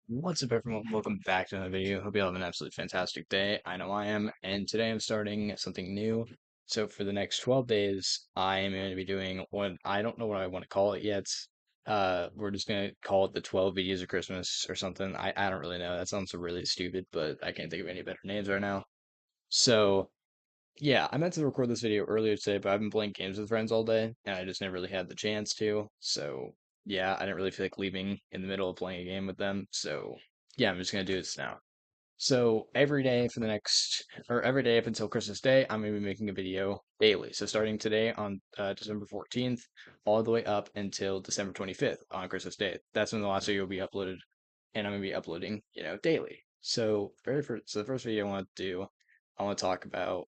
What's up, everyone? Welcome back to another video. Hope you all have an absolutely fantastic day. I know I am, and today I'm starting something new. So for the next 12 days, I am going to be doing what I don't know what I want to call it yet. We're just going to call it the 12 videos of Christmas or something. I don't really know. That sounds really stupid, but I can't think of any better names right now. So yeah, I meant to record this video earlier today, but I've been playing games with friends all day, and I just never really had the chance to. So, yeah, I didn't really feel like leaving in the middle of playing a game with them. So, yeah, I'm just gonna do this now. So, every day for the next, or every day up until Christmas Day, I'm gonna be making a video daily. So, starting today on December 14th, all the way up until December 25th on Christmas Day. That's when the last video will be uploaded, and I'm gonna be uploading, daily. So, the first video I want to do, I want to talk about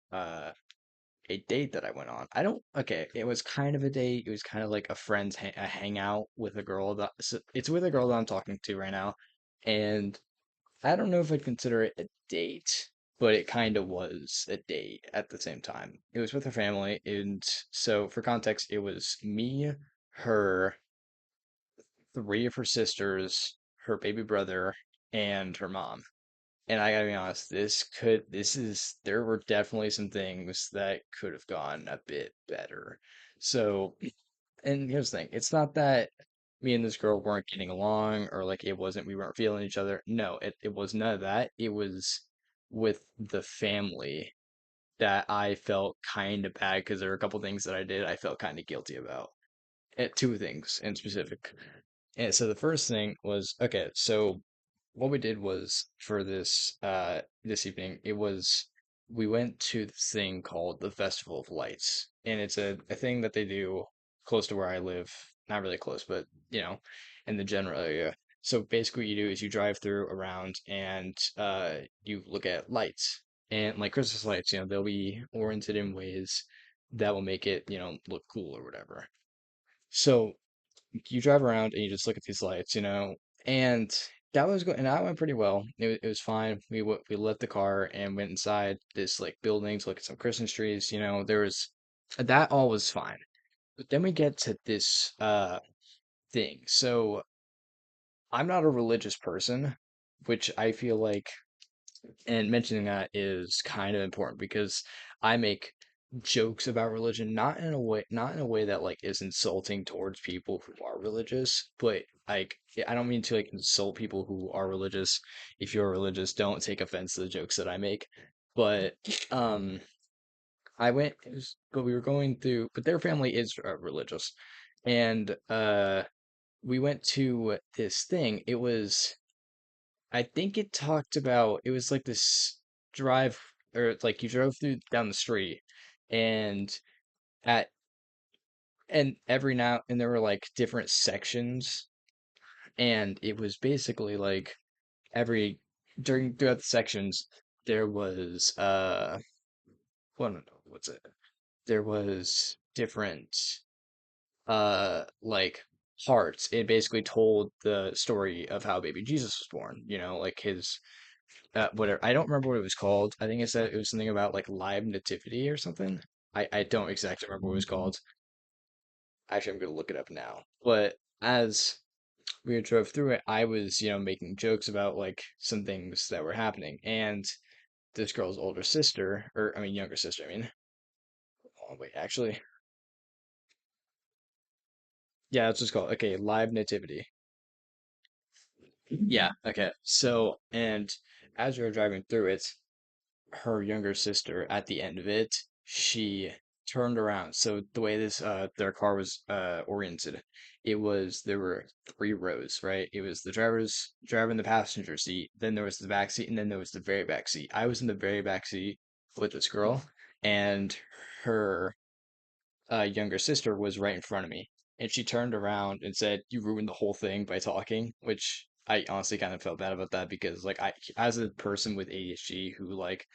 a date that I went on. I don't okay, it was kind of a date. It was kind of like a hangout with a girl that it's with a girl that I'm talking to right now, and I don't know if I'd consider it a date, but it kind of was a date at the same time. It was with her family, and so for context, it was me, her, three of her sisters, her baby brother, and her mom. And I gotta be honest, there were definitely some things that could have gone a bit better. So, and here's the thing, it's not that me and this girl weren't getting along or like we weren't feeling each other. No, it was none of that. It was with the family that I felt kind of bad because there were a couple things that I did I felt kind of guilty about. Two things in specific. And so the first thing was okay, so what we did was for this evening, we went to this thing called the Festival of Lights. And it's a thing that they do close to where I live. Not really close, but in the general area. So basically what you do is you drive through around and you look at lights. And like Christmas lights, they'll be oriented in ways that will make it, look cool or whatever. So you drive around and you just look at these lights, and that was going, and that went pretty well. It was fine. We left the car and went inside this like building to look at some Christmas trees. There was that all was fine. But then we get to this thing. So I'm not a religious person, which I feel like and mentioning that is kind of important because I make jokes about religion, not in a way that like is insulting towards people who are religious, but like I don't mean to like insult people who are religious. If you're religious, don't take offense to the jokes that I make. But um, but we were going through, but their family is religious, and we went to this thing. I think it talked about it was like this drive or it's like you drove through down the street and at and every now and there were like different sections and it was basically like every during throughout the sections there was well no, no what's it there was different like parts. It basically told the story of how baby Jesus was born, like his whatever. I don't remember what it was called. I think it said it was something about like live nativity or something. I don't exactly remember what it was called. Actually, I'm gonna look it up now. But as we drove through it, I was, making jokes about like some things that were happening. And this girl's older sister, or I mean younger sister, I mean. Oh, wait, actually. Yeah, that's what's called. Okay, live nativity. Yeah, okay. So, and as we were driving through it, her younger sister at the end of it, she turned around. So the way this their car was oriented, there were three rows, right? It was the driver in the passenger seat, then there was the back seat, and then there was the very back seat. I was in the very back seat with this girl, and her younger sister was right in front of me. And she turned around and said, "You ruined the whole thing by talking," which I honestly kind of felt bad about that because like as a person with ADHD who like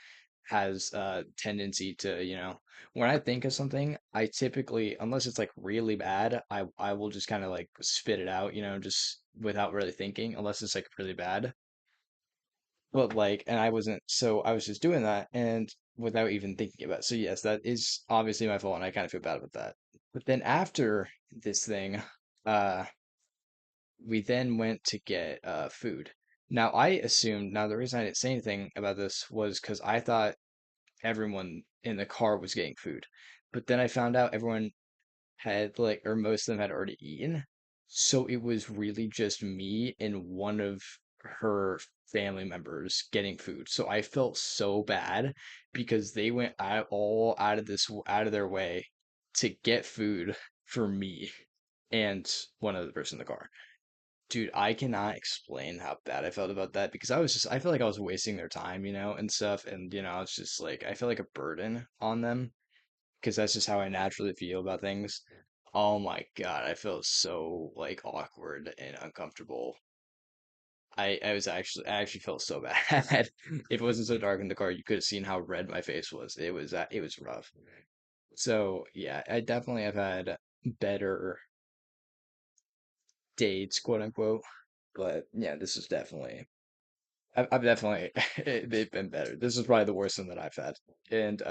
has a tendency to, when I think of something, I typically, unless it's like really bad, I will just kind of like spit it out, just without really thinking, unless it's like really bad. But like, and I wasn't, so I was just doing that and without even thinking about it. So yes, that is obviously my fault, and I kind of feel bad about that. But then after this thing, uh, we then went to get food. Now I assumed, now the reason I didn't say anything about this was because I thought everyone in the car was getting food. But then I found out everyone had like, or most of them had already eaten. So it was really just me and one of her family members getting food. So I felt so bad because they went out of out of their way to get food for me and one other person in the car. Dude, I cannot explain how bad I felt about that because I felt like I was wasting their time, and stuff. And, I was just like, I feel like a burden on them because that's just how I naturally feel about things. Oh my God, I felt so like awkward and uncomfortable. I actually felt so bad. If it wasn't so dark in the car, you could have seen how red my face was. It was rough. So yeah, I definitely have had better dates, quote unquote. But yeah, this is definitely I've definitely they've been better. This is probably the worst one that I've had. And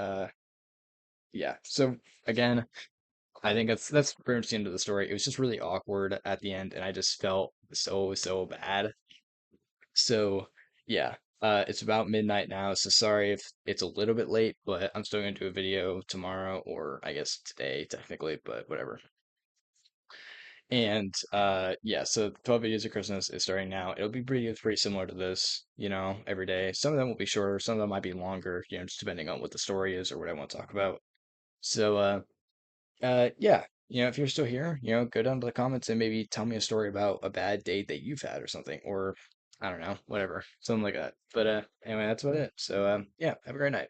yeah. So again, I think that's pretty much the end of the story. It was just really awkward at the end, and I just felt so bad. So yeah, it's about midnight now, so sorry if it's a little bit late, but I'm still gonna do a video tomorrow, or I guess today technically, but whatever. And yeah, so 12 videos of Christmas is starting now. It'll be pretty similar to this, every day. Some of them will be shorter, some of them might be longer, just depending on what the story is or what I want to talk about. So yeah, if you're still here, go down to the comments and maybe tell me a story about a bad date that you've had or something, or I don't know, whatever, something like that. But anyway, that's about it. So yeah, have a great night.